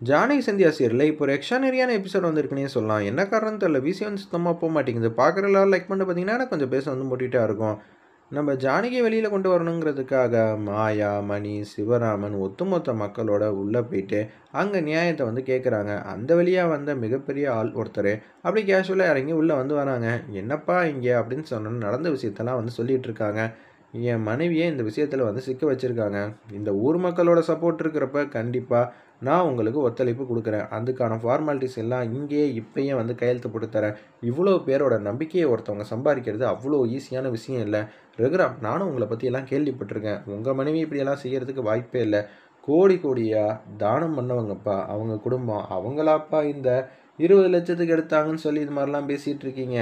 ஜானகி சந்தியா சீரியல்ல இப்போ ஒரு எக்ஸ்ட்ரானரியான எபிசோட் வந்திருக்குன்னே சொல்லலாம். என்ன காரணம்னு தெரியல. விசி வந்து சுத்தமா போமாட்டேங்குது. பார்க்குற எல்லாரும் லைக் பண்ணிட்டு பார்த்தீங்கன்னா, எனக்கு கொஞ்சம் பேச வந்து மூட்டிட்டா இருக்கும். நம்ம ஜானகிய வெளியில கொண்டு வரணுங்கிறதுக்காக மாயா, மணி, சிவராமன் ஒட்டுமொத்த மக்களோட உள்ள போயிட்டு, அங்க நியாயத்த வந்து கேட்குறாங்க. அந்த வழியா வந்த மிகப்பெரிய ஆள் ஒருத்தரு, அப்படி கேஷுவலா இறங்கி உள்ள வந்து வராங்க. "என்னப்பா இங்க?" அப்படின்னு சொன்னோனே நடந்த விஷயத்தெல்லாம் வந்து சொல்லிட்டு இருக்காங்க. என் மனைவியே இந்த விஷயத்துல வந்து சிக்க வச்சிருக்காங்க. இந்த ஊர் மக்களோட சப்போர்ட் இருக்கிறப்ப கண்டிப்பா நான் உங்களுக்கு ஒத்துழைப்பு குடுக்குறேன். அதுக்கான ஃபார்மாலிட்டீஸ் எல்லாம் இங்கேயே இப்பயே வந்து கையெழுத்து போட்டு தரேன். இவ்வளோ பேரோட நம்பிக்கைய ஒருத்தவங்க சம்பாரிக்கிறது அவ்வளோ ஈஸியான விஷயம் இல்ல. ரகுராம், நானும் உங்கள பத்தியெல்லாம் கேள்விப்பட்டுருக்கேன். உங்க மனைவி இப்படியெல்லாம் செய்யறதுக்கு வாய்ப்பே இல்ல. கோடி கோடியா தானம் பண்ணவங்கப்பா அவங்க குடும்பம். அவங்களாப்பா இந்த 20,00,000க்கு எடுத்தாங்கன்னு சொல்லி இது மாரிலாம் பேசிட்டு இருக்கீங்க.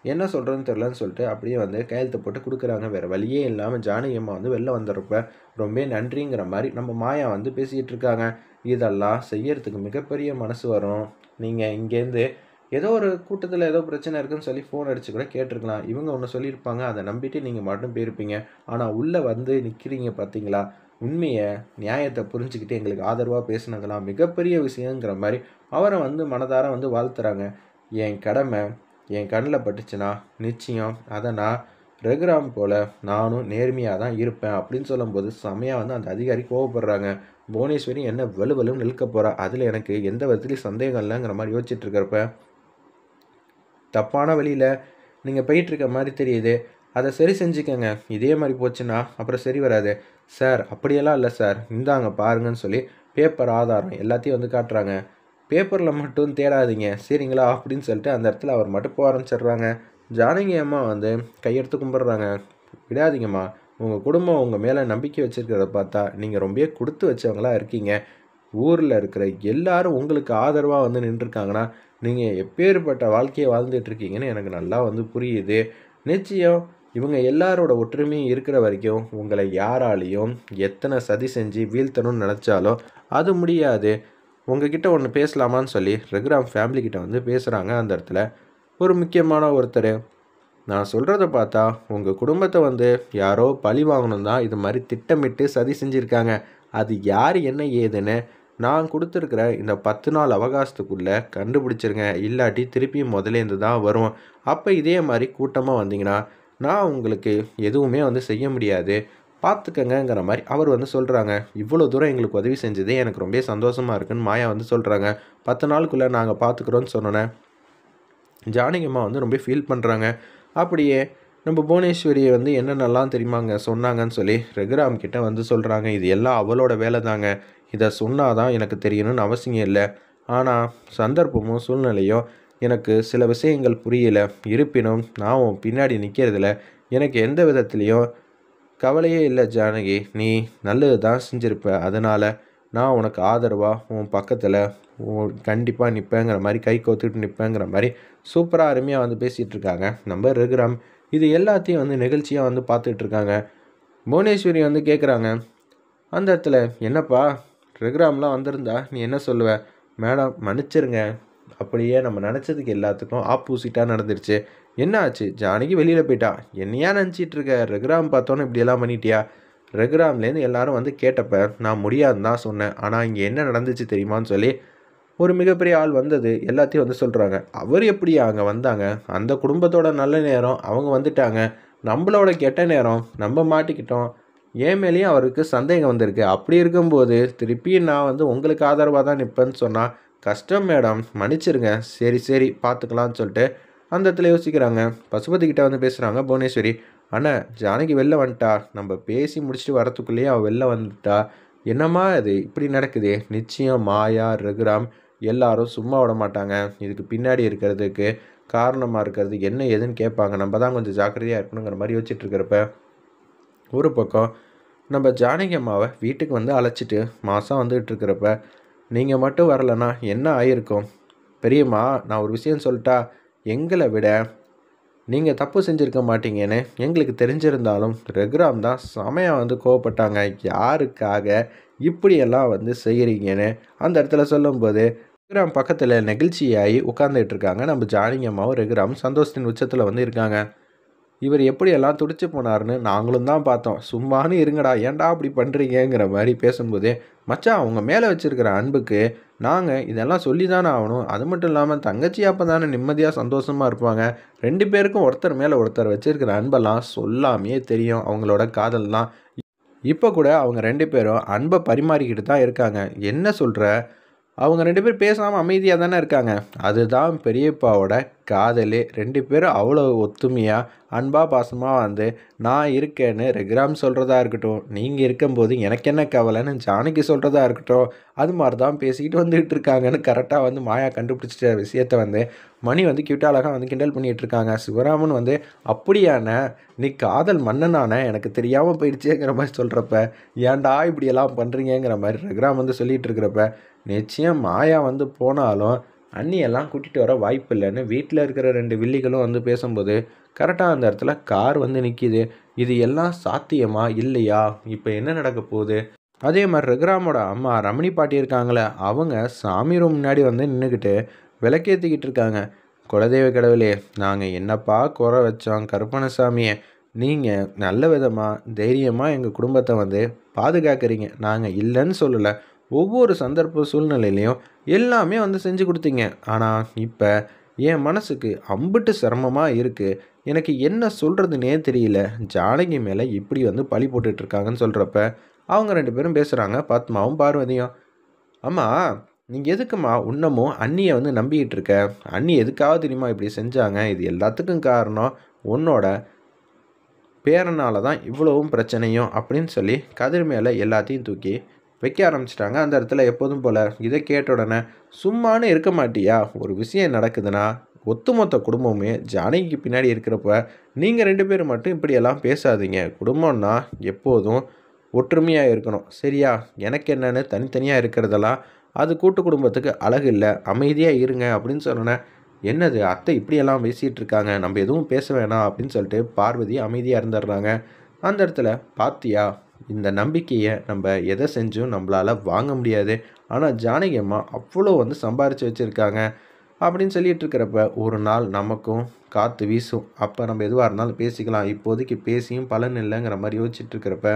என்ன சொல்றதுன்னு தெரியலன்னு சொல்லிட்டு அப்படியே வந்து கையெழுத்து போட்டு குடுக்குறாங்க. வேற வழியே இல்லாம ஜானகி அம்மா வந்து வெளில வந்துர்றப்ப, ரொம்ப நன்றிங்கிற மாரி நம்ம மாயா வந்து பேசிட்டு இருக்காங்க. இதெல்லாம் செய்யறதுக்கு மிகப்பெரிய மனசு வரும். நீங்க இங்கேருந்து ஏதோ ஒரு கூட்டத்தில ஏதோ பிரச்சனை இருக்குன்னு சொல்லி ஃபோன் அடிச்சு கூட கேட்டுருக்கலாம். இவங்க ஒண்ணு சொல்லியிருப்பாங்க. அத நம்பிட்டு நீங்க பாட்டுன்னு போயிருப்பீங்க. ஆனா உள்ள வந்து நிக்கிறீங்க பார்த்தீங்களா? உண்மைய, நியாயத்த புரிஞ்சுக்கிட்டு எங்களுக்கு ஆதரவா பேசுனதெல்லாம் மிகப்பெரிய விஷயங்கிற மாரி அவர வந்து மனதார வந்து வாழ்த்துறாங்க. என் கடமை என் கண்ல பட்டுச்சுன்னா, நிச்சயம் அத நான் ரகுராம் போல நானும் நேர்மையா தான் இருப்பேன் அப்படின்னு சொல்லும்போது, செமையா வந்து அந்த அதிகாரி கோவப்படுறாங்க. புவனேஸ்வரி என்ன வலுவலுன்னு இழுக்க போறா. அதுல எனக்கு எந்த விதத்திலயும் சந்தேகம் இல்லங்கிற மாரி யோசிச்சுட்டு இருக்கிறப்ப, தப்பான வழியில நீங்க போயிட்டு இருக்க மாரி தெரியுது. அத சரி செஞ்சுக்கங்க. இதே மாரி போச்சுன்னா, அப்புறம் சரி வராது. சார் அப்படியெல்லாம் இல்ல சார். இந்தாங்க பாருங்கன்னு சொல்லி பேப்பர் ஆதாரம் எல்லாத்தையும் வந்து காட்டுறாங்க. பேப்பர்ல மட்டும் தேடாதீங்க. சரிங்களா? அப்படின்னு சொல்லிட்டு அந்த இடத்துல அவர் மட்டும் போக ஆரம்பிச்சிடுறாங்க. ஜானகி அம்மா வந்து கையெடுத்து கும்பிடுறாங்க. விடாதீங்கம்மா. உங்க குடும்பம் உங்க மேல நம்பிக்கை வச்சிருக்கிறத பார்த்தா, நீங்க ரொம்பவே குடுத்து வச்சவங்களா இருக்கீங்க. ஊர்ல இருக்கிற எல்லாரும் உங்களுக்கு ஆதரவா வந்து நின்றுருக்காங்கன்னா, நீங்க எப்பேர்ப்பட்ட வாழ்க்கைய வாழ்ந்துட்டு இருக்கீங்கன்னு எனக்கு நல்லா வந்து புரியுது. நிச்சயம் இவங்க எல்லாரோட ஒற்றுமையும் இருக்கிற வரைக்கும், உங்கள யாராலயும் எத்தன சதி செஞ்சு வீழ்த்தணும்னு நெனச்சாலும், அது முடியாது. உங்ககிட்ட ஒண்ணு பேசலாமான்னு சொல்லி ரகுராம் ஃபேமிலி கிட்ட வந்து பேசுறாங்க அந்த இடத்துல. ஒரு முக்கியமான ஒருத்தரு. நான் சொல்றத பார்த்தா, உங்க குடும்பத்த வந்து யாரோ பழி வாங்கணும் தான் இது மாரி திட்டமிட்டு சதி செஞ்சிருக்காங்க. அது யாரு என்ன ஏதுன்னு நான் குடுத்துருக்கிற இந்த 10 நாள் அவகாசத்துக்குள்ள கண்டுபிடிச்சிருங்க. இல்லாட்டி திருப்பியும் மொதலேருந்து தான் வரும். அப்ப இதே மாரி கூட்டமா வந்தீங்கன்னா, நான் உங்களுக்கு எதுவுமே வந்து செய்ய முடியாது. பார்த்துக்கங்கங்கிற மாரி அவர் வந்து சொல்றாங்க. இவ்வளோ தூரம் எங்களுக்கு உதவி செஞ்சதே எனக்கு ரொம்பவே சந்தோஷமா இருக்குன்னு மாயா வந்து சொல்றாங்க. 10 நாளுக்குள்ள நாங்க பார்த்துக்குறோம்னு சொன்னோனே, ஜானகி அம்மா வந்து ரொம்ப ஃபீல் பண்றாங்க. அப்படியே நம்ம புவனேஸ்வரிய வந்து என்னென்னலாம் தெரியுமாங்க சொன்னாங்கன்னு சொல்லி ரகுராம் கிட்ட வந்து சொல்றாங்க. இது எல்லாம் அவளோட வேலை தாங்க. இத சொன்னா தான் எனக்கு தெரியணும்னு அவசியம் இல்ல. ஆனா சந்தர்ப்பமும், சூழ்நிலையும் எனக்கு சில விஷயங்கள் புரியல. இருப்பினும் நான் உன் பின்னாடி நிக்கிறதுல எனக்கு எந்த விதத்திலயும் கவலையே இல்ல ஜானகி. நீ நல்லது தான் செஞ்சிருப்ப. அதனால நான் உனக்கு ஆதரவா உன் பக்கத்துல கண்டிப்பா நிப்பேங்கிற மாரி, கை கோத்துட்டு நிப்பேங்கிற மாரி சூப்பரா அருமையா வந்து பேசிட்டு இருக்காங்க நம்ம ரகுராம். இது எல்லாத்தையும் வந்து நிகழ்ச்சியா வந்து பார்த்துட்டு இருக்காங்க. புவனேஸ்வரி வந்து கேட்குறாங்க, அந்த இடத்துல, "என்னப்பா ரகுராம்லாம் வந்திருந்தா நீ என்ன சொல்லுவ?" "மேடம் மன்னிச்சிருங்க. அப்படியே நம்ம நெனச்சதுக்கு எல்லாத்துக்கும் ஆப்போசிட்டா நடந்துருச்சு." "என்ன ஆச்சு? ஜானகி வெளியில போயிட்டா. என்னையா நெனச்சிட்டு இருக்க? ரகுராம் பார்த்தோன்னே இப்படியெல்லாம் பண்ணிட்டியா?" ரகுராம்லேருந்து எல்லாரும் வந்து கேட்டப்ப, நான் முடியாதுன்னு தான் சொன்னேன். ஆனா இங்க என்ன நடந்துச்சு தெரியுமான்னு சொல்லி ஒரு மிகப்பெரிய ஆள் வந்தது எல்லாத்தையும் வந்து சொல்றாங்க. அவர் எப்படியா அங்க வந்தாங்க? அந்த குடும்பத்தோட நல்ல நேரம் அவங்க வந்துட்டாங்க. நம்பளோட கெட்ட நேரம் நம்ம மாட்டிக்கிட்டோம். என் மேலேயும் அவருக்கு சந்தேகம் வந்திருக்கு. அப்படி இருக்கும்போது திருப்பி நான் வந்து உங்களுக்கு ஆதரவா தான் நிப்பேன்னு சொன்னா, கஷ்டம் மேடம். மன்னிச்சிருங்க. சரி, சரி பார்த்துக்கலாம்னு சொல்லிட்டு அந்த இடத்துல யோசிக்கிறாங்க. பசுபதி கிட்ட வந்து பேசுறாங்க புவனேஸ்வரி. அண்ணா ஜானகி வெளில வந்துட்டா. நம்ம பேசி முடிச்சுட்டு வரத்துக்குள்ளேயே அவ வெளில வந்துட்டா. என்னம்மா இது இப்படி நடக்குதே? நிச்சயம் மாயா, ரகுராம் எல்லாரும் சும்மா விட மாட்டாங்க. இதுக்கு பின்னாடி இருக்கிறதுக்கு காரணமா இருக்கிறது என்ன ஏதுன்னு கேட்பாங்க. நம்ம தான் கொஞ்சம் ஜாக்கிரதையா இருக்கணுங்கிற மாரி யோசிச்சுட்டு இருக்கிறப்ப, ஒரு பக்கம் நம்ம ஜானகி அம்மாவ வீட்டுக்கு வந்து அழைச்சிட்டு மாசா வந்துட்டு இருக்கிறப்ப, நீங்க மட்டும் வரலன்னா என்ன ஆயிருக்கும்? பெரியம்மா நான் ஒரு விஷயம் சொல்லட்டா? எங்கள விட நீங்க தப்பு செஞ்சிருக்க மாட்டீங்கன்னு எங்களுக்கு தெரிஞ்சிருந்தாலும், ரகுராம் தான் செமையா வந்து கோவப்பட்டாங்க. யாருக்காக இப்படியெல்லாம் வந்து செய்றீங்கன்னு அந்த இடத்துல சொல்லும்போது, ரகுராம் பக்கத்துல நெகிழ்ச்சியாயி உட்கார்ந்துட்டு இருக்காங்க. நம்ம ஜானகி அம்மாவும், ரகுராமும் சந்தோஷத்தின் உச்சத்துல வந்து இருக்காங்க. இவர் எப்படியெல்லாம் துடிச்சு போனாருன்னு நாங்களும் தான் பார்த்தோம். சும்மானு இருங்கடா, ஏன்டா அப்படி பண்றீங்கங்கிற மாரி பேசும்போதே, மச்சான் உங்க மேல வச்சிருக்கிற அன்புக்கு நாங்கள் இதெல்லாம் சொல்லி தானே ஆகணும். அது மட்டும் இல்லாமல் தங்கச்சி அப்போ தானே நிம்மதியாக சந்தோஷமாக இருப்பாங்க. 2 பேருக்கும் ஒருத்தர் மேலே ஒருத்தர் வச்சிருக்கிற அன்பெல்லாம் சொல்லாமையே தெரியும் அவங்களோட காதல்லாம். இப்போ கூட அவங்க 2 பேரும் அன்பை பரிமாறிக்கிட்டு தான் இருக்காங்க. என்ன சொல்கிற? அவங்க 2 பேரும் பேசாமல் அமைதியாக தானே இருக்காங்க. அதுதான் பெரியப்பாவோட காதலே. 2 பேரும் அவ்வளோ ஒத்துமையாக அன்பா பாசமாக வந்து நான் இருக்கேன்னு ரகுராம் சொல்கிறதா இருக்கட்டும், நீங்கள் இருக்கும்போது எனக்கு என்ன கவலைன்னு ஜானகி சொல்கிறதா இருக்கட்டும், அது மாதிரி தான் பேசிக்கிட்டு வந்துகிட்டு இருக்காங்கன்னு கரெக்டாக வந்து மாயா கண்டுபிடிச்சிட்ட விஷயத்த வந்து மணி வந்து கியூட்டாக அழகாக வந்து கிண்டல் பண்ணிகிட்டு இருக்காங்க. சிவராமன் வந்து அப்படியான நீ காதல் மன்னனான எனக்கு தெரியாமல் போயிடுச்சேங்கிற மாதிரி சொல்கிறப்ப, ஏன்டா இப்படியெல்லாம் பண்ணுறீங்கிற மாதிரி ரகுராம் வந்து சொல்லிகிட்டு இருக்கிறப்ப, நிச்சயம் மாயா வந்து போனாலும் அண்ணியெல்லாம் கூட்டிகிட்டு வர வாய்ப்பு இல்லைன்னு வீட்டில் இருக்கிற 2 வில்லிகளும் வந்து பேசும்போது கரெக்டாக அந்த இடத்துல கார் வந்து நிற்கிது. இது எல்லாம் சாத்தியமா இல்லையா? இப்போ என்ன நடக்க போகுது? அதே மாதிரி ரகுராமோட அம்மா ரமணி பாட்டி இருக்காங்களே, அவங்க சாமி ரூம் முன்னாடி வந்து நின்றுக்கிட்டு விளக்கேற்றிக்கிட்டு இருக்காங்க. குலதெய்வ கடவுளே, நாங்கள் என்னப்பா குறை வச்சோம் கருப்பணசாமியை, நீங்கள் நல்ல விதமாக தைரியமாக எங்கள் குடும்பத்தை வந்து பாதுகாக்கிறீங்க. நாங்கள் இல்லைன்னு சொல்லலை. ஒவ்வொரு சந்தர்ப்ப சூழ்நிலையிலையும் எல்லாமே வந்து செஞ்சு கொடுத்தீங்க. ஆனால் இப்போ என் மனசுக்கு அம்பிட்டு சிரமமாக இருக்குது. எனக்கு என்ன சொல்கிறதுனே தெரியல. ஜானகி மேலே இப்படி வந்து பழி போட்டுட்ருக்காங்கன்னு சொல்கிறப்ப அவங்க 2 பேரும் பேசுகிறாங்க, பத்மாவும் பார்வதியும். அம்மா, நீங்கள் எதுக்குமா இன்னமும் அண்ணியை வந்து நம்பிக்கிட்டு இருக்க? அண்ணி எதுக்காக தெரியுமா இப்படி செஞ்சாங்க? இது எல்லாத்துக்கும் காரணம் உன்னோட பேரனால தான் இவ்வளவும் பிரச்சனையும் அப்படின்னு சொல்லி கதிர் மேலே எல்லாத்தையும் தூக்கி வைக்க ஆரம்பிச்சிட்டாங்க. அந்த இடத்துல எப்போதும் போல் இதை கேட்ட உடனே சும்மானு இருக்க மாட்டியா? ஒரு விஷயம் நடக்குதுன்னா ஒட்டுமொத்த குடும்பமே ஜானகிக்கு பின்னாடி இருக்கிறப்ப நீங்கள் 2 பேரும் மட்டும் இப்படியெல்லாம் பேசாதீங்க. குடும்பம்னா எப்போதும் ஒற்றுமையாக இருக்கணும், சரியா? எனக்கு என்னன்னு தனித்தனியாக இருக்கிறதெல்லாம் அது கூட்டு குடும்பத்துக்கு அழகு இல்லை. அமைதியாக இருங்க அப்படின்னு சொன்னோன்னே, என்னது அத்தை இப்படியெல்லாம் பேசிகிட்டு இருக்காங்க, நம்ம எதுவும் பேச வேணாம் அப்படின்னு சொல்லிட்டு பார்வதி அமைதியாக இருந்துடுறாங்க. அந்த இடத்துல பாத்தியா, இந்த நம்பிக்கையை நம்ம எதை செஞ்சும் நம்மளால் வாங்க முடியாது. ஆனால் ஜானகி அம்மா அவ்வளோ வந்து சம்பாரித்து வச்சுருக்காங்க அப்படின்னு சொல்லிட்டு இருக்கிறப்ப, ஒரு நாள் நமக்கும் காற்று வீசும். அப்போ நம்ம எதுவாக இருந்தாலும் பேசிக்கலாம். இப்போதைக்கு பேசியும் பலன் இல்லைங்கிற மாதிரி யோசிச்சுட்டு இருக்கிறப்ப,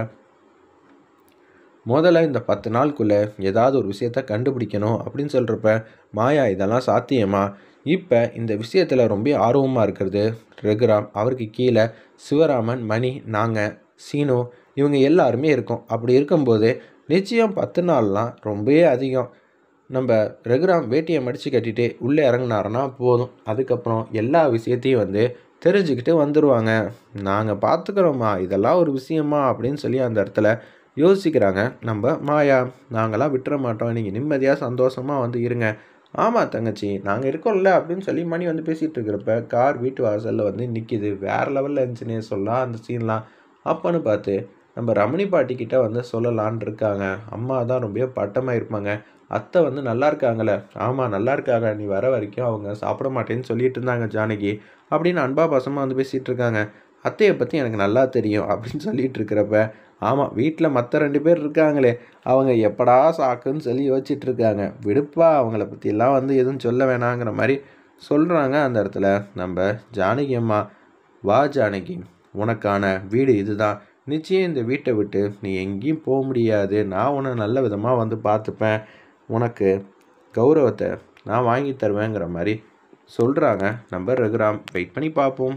முதல்ல இந்த 10 நாளுக்குள்ளே ஏதாவது ஒரு விஷயத்த கண்டுபிடிக்கணும் அப்படின்னு சொல்கிறப்ப, மாயா இதெல்லாம் சாத்தியமா? இப்போ இந்த விஷயத்தில் ரொம்ப ஆர்வமாக இருக்கிறது ரகுராம். அவருக்கு கீழே சிவராமன், மணி, நாங்கள், சீனு இவங்க எல்லாருமே இருக்கோம். அப்படி இருக்கும்போது நிச்சயம் 10 நாள்லாம் ரொம்பவே அதிகம். நம்ம ரகுராம் வேட்டியை மடித்து கட்டிட்டு உள்ளே இறங்குனாருன்னா போதும். அதுக்கப்புறம் எல்லா விஷயத்தையும் வந்து தெரிஞ்சுக்கிட்டு வந்துடுவாங்க. நாங்கள் பார்த்துக்குறோம்மா, இதெல்லாம் ஒரு விஷயமா அப்படின்னு சொல்லி அந்த இடத்துல யோசிக்கிறாங்க நம்ம மாயா. நாங்களாம் விட்டுற மாட்டோம், நீங்கள் நிம்மதியாக சந்தோஷமாக வந்து இருங்க. ஆமாம் தங்கச்சி, நாங்கள் இருக்கோம்ல அப்படின்னு சொல்லி மணி வந்து பேசிகிட்டு இருக்கிறப்ப கார் வீட்டு வாசலில் வந்து நிற்கிது. வேறு லெவலில் இருந்துச்சுன்னே சொல்லலாம் அந்த சீன்லாம். அப்போன்னு பார்த்து நம்ம ரமணி பாட்டிக்கிட்ட வந்து சொல்லலான் இருக்காங்க. அம்மா தான் ரொம்ப பட்டமாக இருப்பாங்க. அத்தை வந்து நல்லா இருக்காங்களே? ஆமாம் நல்லா இருக்காங்க, நீ வர வரைக்கும் அவங்க சாப்பிட மாட்டேன்னு சொல்லிட்டு இருந்தாங்க ஜானகி அப்படின்னு அன்பா பாசமாக வந்து பேசிகிட்டு இருக்காங்க. அத்தையை பற்றி எனக்கு நல்லா தெரியும் அப்படின்னு சொல்லிட்டு இருக்கிறப்ப, ஆமாம் வீட்டில் மற்ற 2 பேர் இருக்காங்களே, அவங்க எப்படா சாக்குன்னு சொல்லி யோசிச்சுட்டு இருக்காங்க. விடுப்பா, அவங்கள பற்றியெல்லாம் வந்து எதுவும் சொல்ல வேணாங்கிற மாதிரி சொல்கிறாங்க. அந்த இடத்துல நம்ம ஜானகி அம்மா, வா ஜானகி, உனக்கான வீடு இதுதான். நிச்சயம் இந்த வீட்டை விட்டு நீ எங்கேயும் போக முடியாது. நான் உன்னை நல்ல விதமாக வந்து பார்த்துப்பேன். உனக்கு கௌரவத்தை நான் வாங்கி தருவேங்கிற மாதிரி சொல்கிறாங்க நம்ம ரகுராம். வெயிட் பண்ணி பார்ப்போம்.